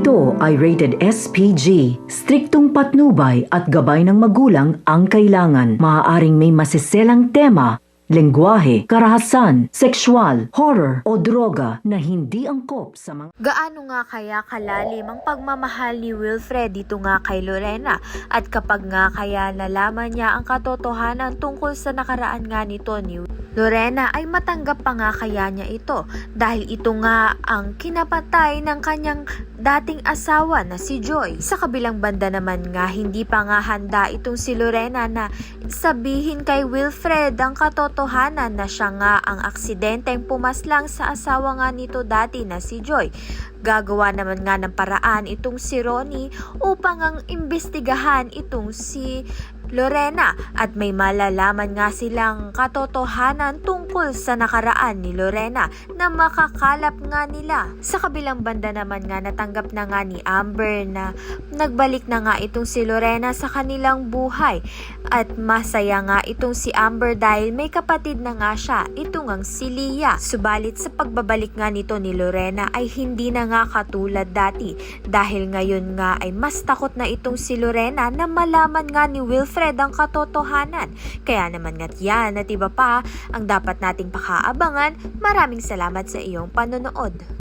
Ito ay rated SPG. Striktong patnubay at gabay ng magulang ang kailangan. Maaaring may masiselang tema, lengguwahe, karahasan, sexual, horror o droga na hindi angkop sa mga... Gaano nga kaya kalalim ang pagmamahal ni Wilfred dito nga kay Lorena, at kapag nga kaya nalaman niya ang katotohanan tungkol sa nakaraan nga nito ni Lorena, ay matanggap pa nga kaya niya ito dahil ito nga ang kinapatay ng kanyang dating asawa na si Joy. Sa kabilang banda naman nga, hindi pa nga handa itong si Lorena na sabihin kay Wilfred ang katotohanan na siya nga ang aksidenteng pumaslang sa asawa nga nito dati na si Joy. Gagawa naman nga ng paraan itong si Ronnie upang ang imbestigahan itong si Lorena at may malalaman nga silang katotohanan tungkol sa nakaraan ni Lorena na makakalap nga nila. Sa kabilang banda naman nga, natanggap na nga ni Amber na nagbalik na nga itong si Lorena sa kanilang buhay, at masaya nga itong si Amber dahil may kapatid na nga siya, ito ngang si Leah. Subalit sa pagbabalik nga nito ni Lorena ay hindi na nga katulad dati dahil ngayon nga ay mas takot na itong si Lorena na malaman nga ni Wilfred ang katotohanan. Kaya naman nga't yan at iba pa ang dapat nating pakaabangan. Maraming salamat sa iyong panonood.